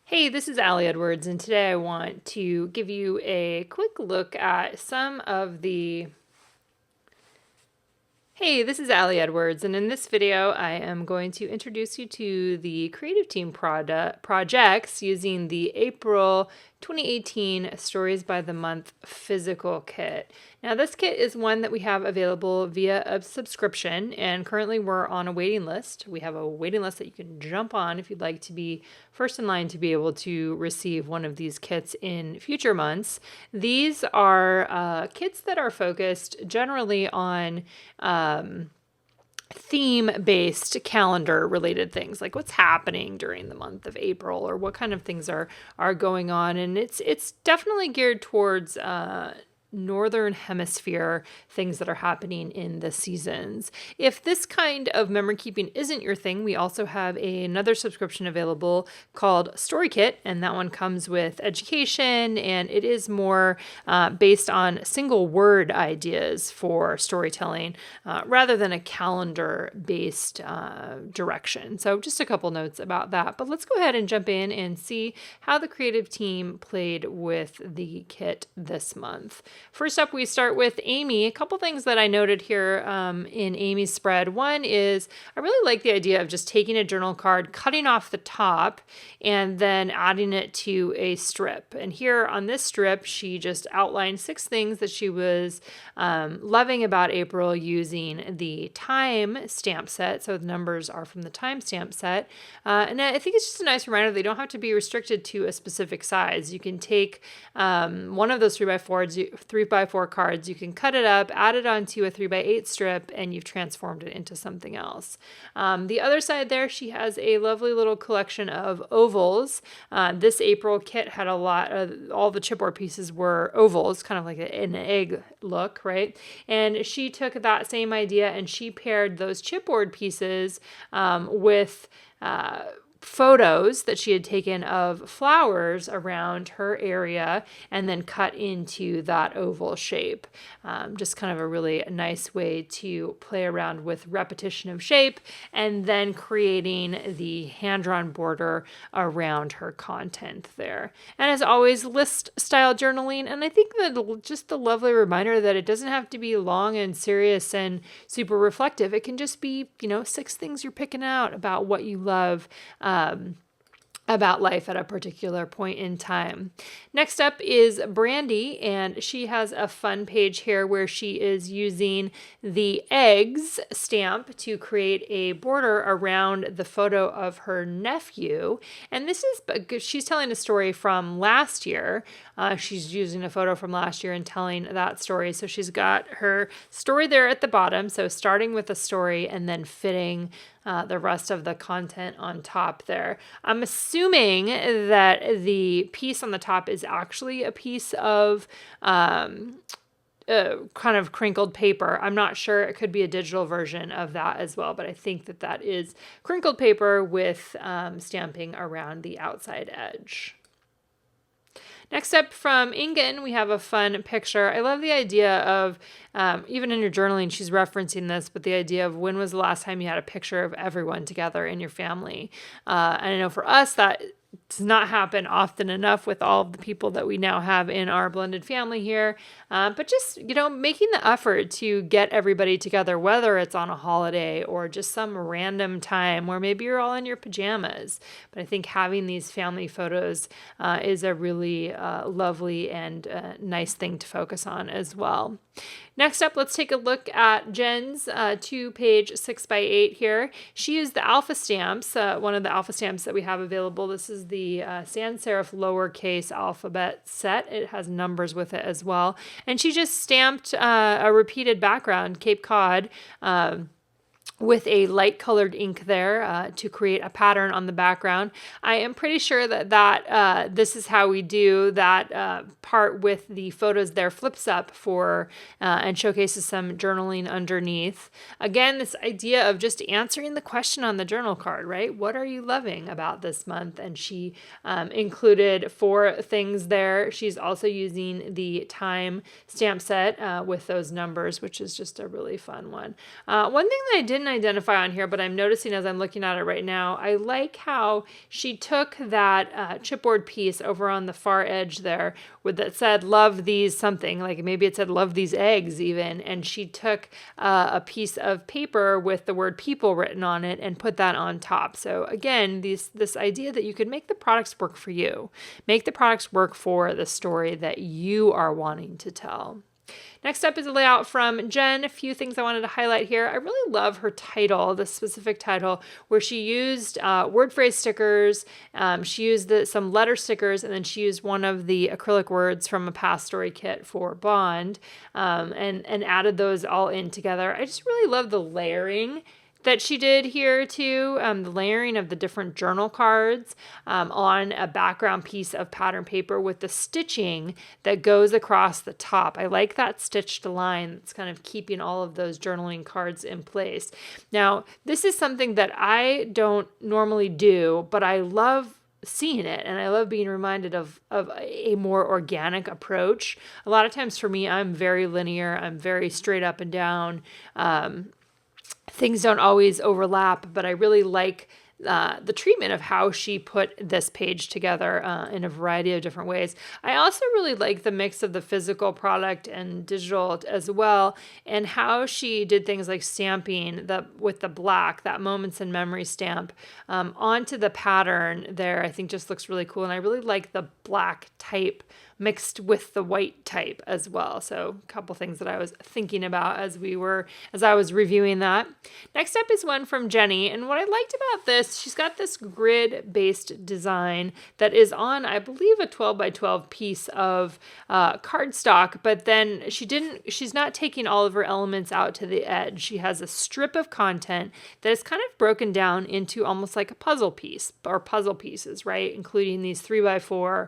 Hey, this is Allie Edwards, and today I want to give you a quick look at some of the Hey, this is Allie Edwards, and in this video, I am going to introduce you to the Creative Team projects using the April 2018 Stories by the Month physical kit. Now, this kit is one that we have available via a subscription, and currently we're on a waiting list. We have a waiting list that you can jump on if you'd like to be first in line to be able to receive one of these kits in future months. These are kits that are focused generally on theme-based calendar-related things, like what's happening during the month of April or what kind of things are going on. And it's definitely geared towards Northern Hemisphere things that are happening in the seasons. If this kind of memory keeping isn't your thing, we also have another subscription available called Story Kit, and that one comes with education, and it is more based on single word ideas for storytelling rather than a calendar based direction. So just a couple notes about that, but let's go ahead and jump in and see how the creative team played with the kit this month. First up, we start with Amy. A couple things that I noted here in Amy's spread. One is I really like the idea of just taking a journal card, cutting off the top, and then adding it to a strip. And here on this strip, she just outlined 6 things that she was loving about April using the time stamp set. So the numbers are from the time stamp set. And I think it's just a nice reminder they don't have to be restricted to a specific size. You can take one of those 3x4 cards, you can cut it up, add it onto a 3x8 strip, and you've transformed it into something else. The other side there, she has a lovely little collection of ovals. This April kit had a lot of, all the chipboard pieces were ovals, kind of like an egg look, right? And she took that same idea and she paired those chipboard pieces with photos that she had taken of flowers around her area and then cut into that oval shape. Just kind of a really nice way to play around with repetition of shape and then creating the hand-drawn border around her content there. And as always, list style journaling. And I think that just the lovely reminder that it doesn't have to be long and serious and super reflective. It can just be, 6 things you're picking out about what you love about life at a particular point in time. Next up is Brandy, and she has a fun page here where she is using the eggs stamp to create a border around the photo of her nephew. And this is, she's telling a story from last year. She's using a photo from last year and telling that story. So she's got her story there at the bottom. So starting with a story and then fitting the rest of the content on top there. I'm assuming that the piece on the top is actually a piece of kind of crinkled paper. I'm not sure. It could be a digital version of that as well, but I think that that is crinkled paper with stamping around the outside edge. Next up from Ingen, we have a fun picture. I love the idea of, even in your journaling, she's referencing this, but the idea of when was the last time you had a picture of everyone together in your family. And I know for us that does not happen often enough with all of the people that we now have in our blended family here. But just, making the effort to get everybody together, whether it's on a holiday or just some random time where maybe you're all in your pajamas. But I think having these family photos is a really lovely and nice thing to focus on as well. Next up, let's take a look at Jen's 2-page 6x8 here. She used the alpha stamps, one of the alpha stamps that we have available. This is the sans serif lowercase alphabet set. It has numbers with it as well. And she just stamped a repeated background, Cape Cod, with a light colored ink there to create a pattern on the background. I am pretty sure that this is how we do that part with the photos there flips up for and showcases some journaling underneath. Again, this idea of just answering the question on the journal card, right? What are you loving about this month? And she included 4 things there. She's also using the time stamp set with those numbers, which is just a really fun one. One thing that I didn't identify on here, but I'm noticing as I'm looking at it right now, I like how she took that chipboard piece over on the far edge there that said, love these something, like maybe it said love these eggs even, and she took a piece of paper with the word people written on it and put that on top. So again, this idea that you could make the products work for you, make the products work for the story that you are wanting to tell. Next up is a layout from Jen. A few things I wanted to highlight here. I really love her title, the specific title, where she used word phrase stickers. She used some letter stickers, and then she used one of the acrylic words from a past story kit for Bond, and added those all in together. I just really love the layering that she did here too, the layering of the different journal cards on a background piece of pattern paper with the stitching that goes across the top. I like that stitched line that's kind of keeping all of those journaling cards in place. Now, this is something that I don't normally do, but I love seeing it, and I love being reminded of a more organic approach. A lot of times for me, I'm very linear. I'm very straight up and down. Things don't always overlap, but I really like the treatment of how she put this page together in a variety of different ways. I also really like the mix of the physical product and digital as well, and how she did things like stamping with the black, that Moments in Memory stamp, onto the pattern there. I think just looks really cool, and I really like the black type mixed with the white type as well. So a couple things that I was thinking about as I was reviewing that. Next up is one from Jenny. And what I liked about this, she's got this grid-based design that is on, I believe, a 12 by 12 piece of cardstock, but then she's not taking all of her elements out to the edge. She has a strip of content that is kind of broken down into almost like a puzzle piece, or puzzle pieces, right? Including these 3x4,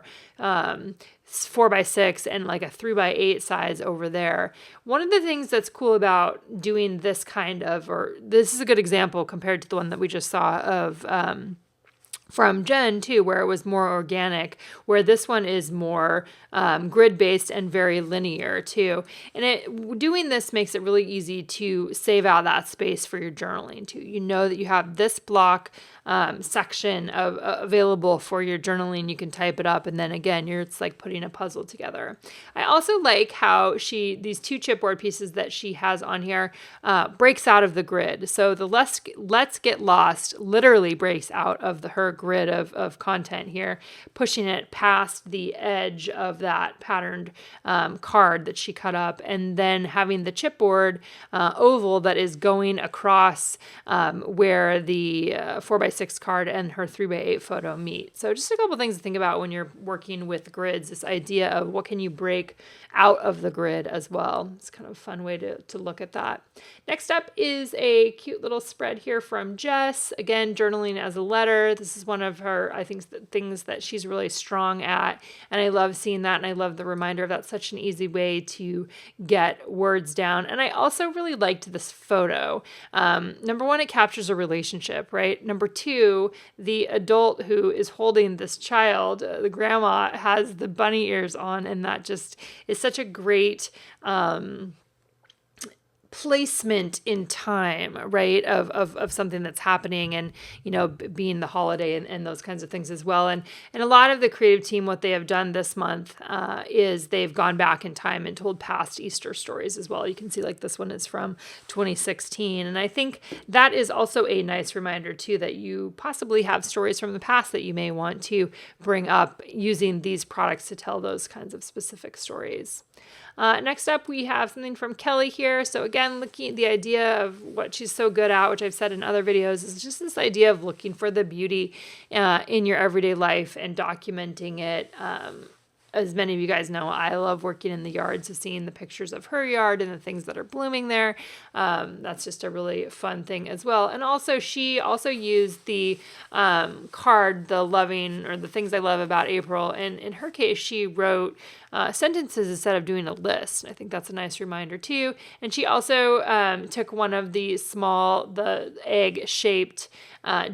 4x6, and like a 3x8 size over there. One of the things that's cool about doing this this is a good example compared to the one that we just saw of from Jen too, where it was more organic, where this one is more grid-based and very linear too. And doing this makes it really easy to save out that space for your journaling too. You know that you have this block section available for your journaling. You can type it up, and then again, it's like putting a puzzle together. I also like how these two chipboard pieces that she has on here breaks out of the grid. So the Let's Get Lost literally breaks out of her grid of content here, pushing it past the edge of that patterned card that she cut up, and then having the chipboard oval that is going across where the 4x6 card and her 3x8 photo meet. So just a couple things to think about when you're working with grids, this idea of what can you break out of the grid as well. It's kind of a fun way to look at that. Next up is a cute little spread here from Jess. Again, journaling as a letter. This is one of her, I think, things that she's really strong at, and I love seeing that, and I love the reminder of that's such an easy way to get words down. And I also really liked this photo. Number one, it captures a relationship, right? Number two, the adult who is holding this child, the grandma, has the bunny ears on, and that just is such a great placement in time, right, of something that's happening, and being the holiday and those kinds of things as well. And a lot of the creative team, what they have done this month is they've gone back in time and told past Easter stories as well. You can see like this one is from 2016, and I think that is also a nice reminder too that you possibly have stories from the past that you may want to bring up using these products to tell those kinds of specific stories. Next up, we have something from Kelly here. So again, looking at the idea of what she's so good at, which I've said in other videos, is just this idea of looking for the beauty in your everyday life and documenting it. As many of you guys know, I love working in the yard, so seeing the pictures of her yard and the things that are blooming there, that's just a really fun thing as well. And also, she also used the card, the loving, or the things I love about April, and in her case, she wrote sentences instead of doing a list. I think that's a nice reminder too. And she also took one of the egg-shaped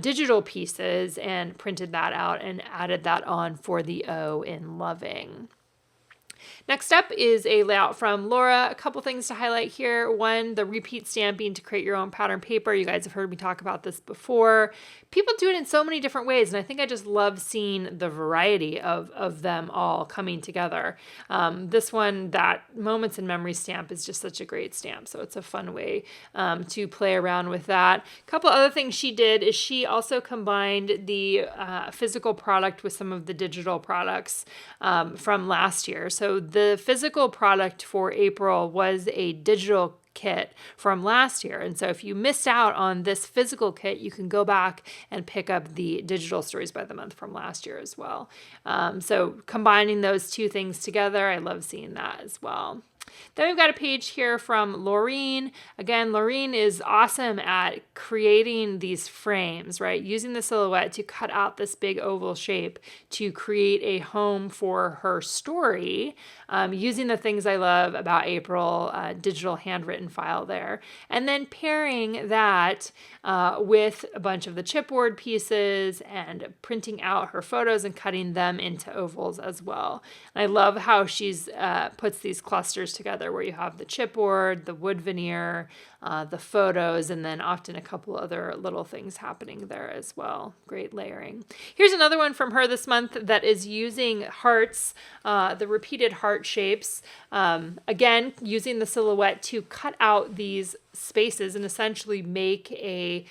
digital pieces and printed that out and added that on for the O in loving. Next up is a layout from Laura. A couple things to highlight here. One, the repeat stamping to create your own pattern paper. You guys have heard me talk about this before. People do it in so many different ways, and I think I just love seeing the variety of them all coming together. This one, that Moments in Memory stamp, is just such a great stamp, so it's a fun way to play around with that. A couple other things she did is she also combined the physical product with some of the digital products from last year. So the physical product for April was a digital kit from last year. And so if you missed out on this physical kit, you can go back and pick up the digital Stories by the Month from last year as well. So combining those two things together, I love seeing that as well. Then we've got a page here from Laureen. Again, Laureen is awesome at creating these frames, right? Using the silhouette to cut out this big oval shape to create a home for her story, using the things I love about April, digital handwritten file there. And then pairing that with a bunch of the chipboard pieces and printing out her photos and cutting them into ovals as well. And I love how she's puts these clusters together where you have the chipboard, the wood veneer, the photos, and then often a couple other little things happening there as well. Great layering. Here's another one from her this month that is using hearts, the repeated heart shapes. Again, using the silhouette to cut out these spaces and essentially make a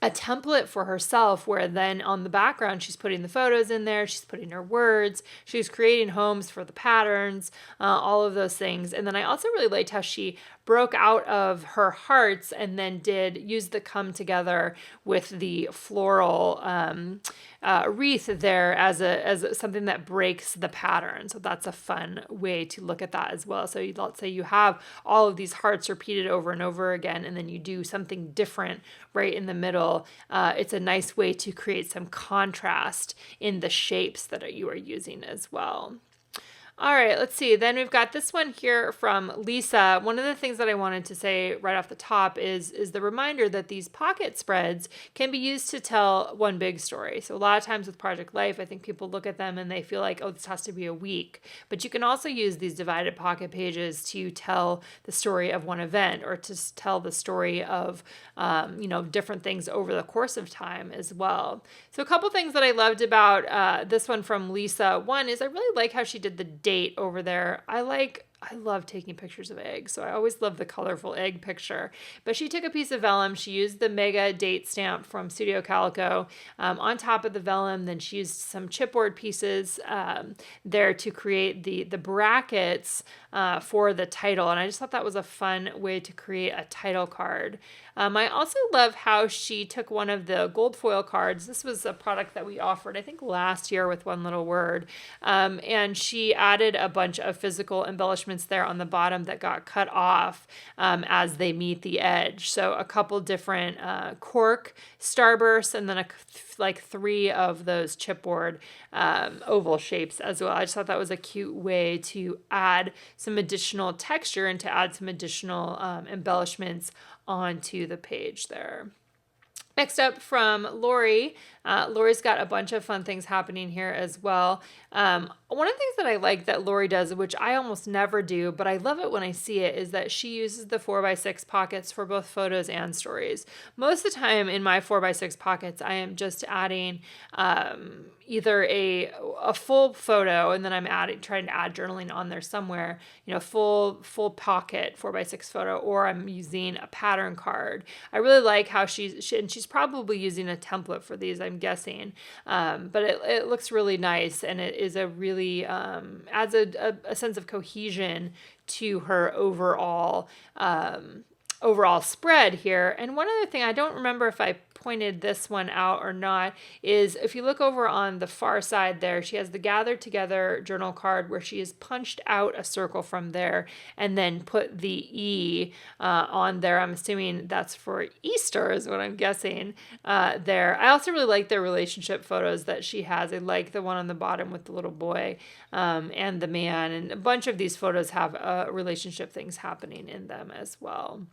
template for herself, where then on the background she's putting the photos in there, she's putting her words, she's creating homes for the patterns, all of those things. And then I also really liked how she broke out of her hearts and then use the come together with the floral wreath there as something that breaks the pattern. So that's a fun way to look at that as well. So let's say you have all of these hearts repeated over and over again, and then you do something different right in the middle. It's a nice way to create some contrast in the shapes that you are using as well. All right, let's see. Then we've got this one here from Lisa. One of the things that I wanted to say right off the top is the reminder that these pocket spreads can be used to tell one big story. So a lot of times with Project Life, I think people look at them and they feel like, oh, this has to be a week. But you can also use these divided pocket pages to tell the story of one event, or to tell the story of, different things over the course of time as well. So a couple things that I loved about this one from Lisa. One is I really like how she did the date over there. I love taking pictures of eggs, so I always love the colorful egg picture. But she took a piece of vellum, she used the mega date stamp from Studio Calico on top of the vellum, then she used some chipboard pieces there to create the brackets for the title, and I just thought that was a fun way to create a title card. I also love how she took one of the gold foil cards. This was a product that we offered, I think, last year with One Little Word, and she added a bunch of physical embellishments there on the bottom that got cut off as they meet the edge. So a couple different cork starbursts, and then like 3 of those chipboard oval shapes as well. I just thought that was a cute way to add some additional texture and to add some additional embellishments onto the page there. Next up from Lori. Lori's got a bunch of fun things happening here as well. One of the things that I like that Lori does, which I almost never do, but I love it when I see it, is that she uses the 4x6 pockets for both photos and stories. Most of the time in my 4x6 pockets, I am just adding either a full photo, and then I'm trying to add journaling on there somewhere, full pocket 4x6 photo, or I'm using a pattern card. I really like how she's probably using a template for these, I'm guessing, but it looks really nice, and it is a really adds a sense of cohesion to her overall spread here. And one other thing, I don't remember if I pointed this one out or not, is if you look over on the far side there, she has the Gathered Together journal card where she has punched out a circle from there and then put the E on there. I'm assuming that's for Easter is what I'm guessing there. I also really like their relationship photos that she has. I like the one on the bottom with the little boy and the man, and a bunch of these photos have relationship things happening in them as well.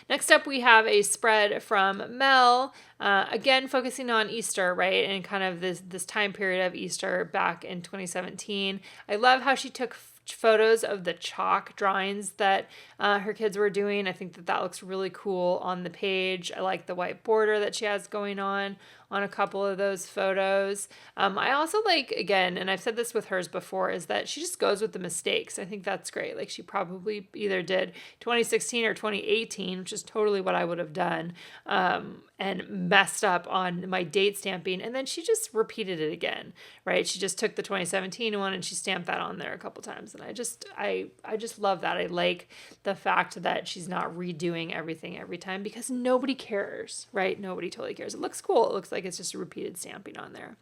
Next up, we have a spread from Mel, again focusing on Easter, right, and kind of this time period of Easter back in 2017. I love how she took photos of the chalk drawings that her kids were doing. I think that looks really cool on the page. I like the white border that she has going on a couple of those photos. I also like, again, and I've said this with hers before, is that she just goes with the mistakes. I think that's great. Like she probably either did 2016 or 2018, which is totally what I would have done, and messed up on my date stamping. And then she just repeated it again, right? She just took the 2017 one and she stamped that on there a couple times. And I just love that. I like the fact that she's not redoing everything every time because nobody cares, right? Nobody totally cares. It looks cool. It looks like it's just a repeated stamping on there.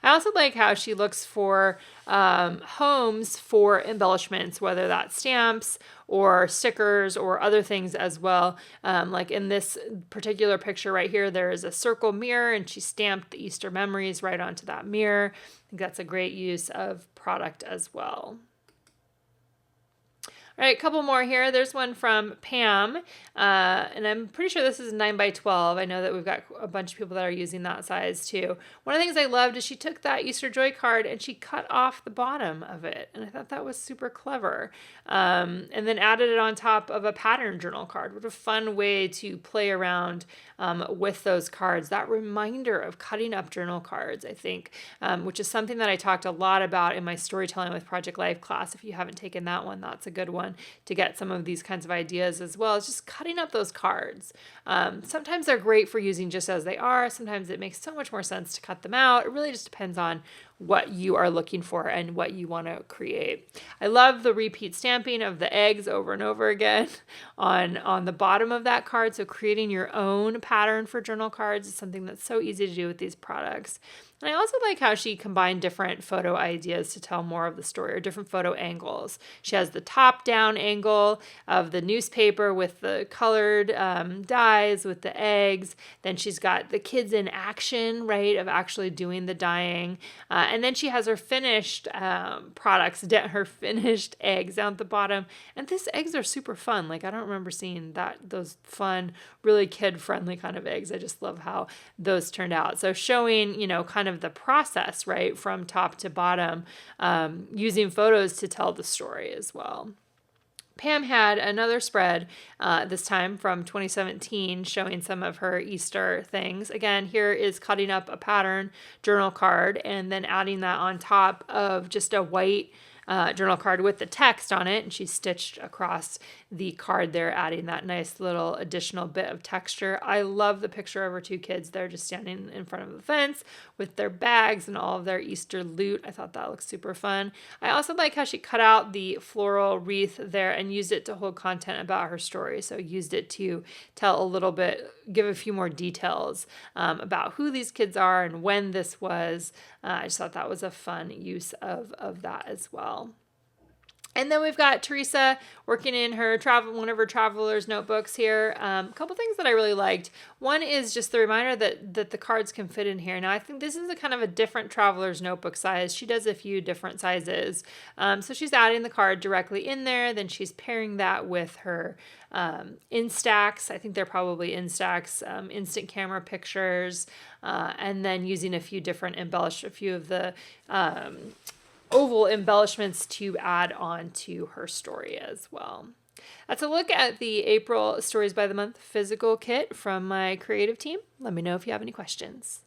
I also like how she looks for homes for embellishments, whether that's stamps or stickers or other things as well. Like in this particular picture right here, there is a circle mirror and she stamped the Easter memories right onto that mirror. I think that's a great use of product as well. All right, a couple more here. There's one from Pam, and I'm pretty sure this is 9x12. I know that we've got a bunch of people that are using that size too. One of the things I loved is she took that Easter Joy card and she cut off the bottom of it, and I thought that was super clever. And then added it on top of a pattern journal card. What a fun way to play around with those cards. That reminder of cutting up journal cards, I think, which is something that I talked a lot about in my Storytelling with Project Life class. If you haven't taken that one, that's a good one to get some of these kinds of ideas as well. It's just cutting up those cards. Sometimes they're great for using just as they are. Sometimes it makes so much more sense to cut them out. It really just depends on what you are looking for and what you want to create. I love the repeat stamping of the eggs over and over again on the bottom of that card. So creating your own pattern for journal cards is something that's so easy to do with these products. And I also like how she combined different photo ideas to tell more of the story, or different photo angles. She has the top-down angle of the newspaper with the colored dyes, with the eggs. Then she's got the kids in action, right, of actually doing the dyeing. And then she has her finished products, her finished eggs down at the bottom. And these eggs are super fun. Like, I don't remember seeing those fun, really kid-friendly kind of eggs. I just love how those turned out. So showing, kind of the process, right, from top to bottom, using photos to tell the story as well. Pam had another spread, this time from 2017, showing some of her Easter things. Again, here is cutting up a pattern journal card and then adding that on top of just a white journal card with the text on it, and she stitched across the card there, adding that nice little additional bit of texture. I love the picture of her two kids. They're just standing in front of the fence with their bags and all of their Easter loot. I thought that looked super fun. I also like how she cut out the floral wreath there and used it to hold content about her story. So used it to tell a little bit, give a few more details about who these kids are and when this was. I just thought that was a fun use of that as well. And then we've got Teresa working in her one of her traveler's notebooks here. A couple things that I really liked. One is just the reminder that the cards can fit in here. Now, I think this is a kind of a different traveler's notebook size. She does a few different sizes. So she's adding the card directly in there. Then she's pairing that with her Instax. I think they're probably Instax, instant camera pictures. And then using a few of the oval embellishments to add on to her story as well. That's a look at the April Stories by the Month physical kit from my creative team. Let me know if you have any questions.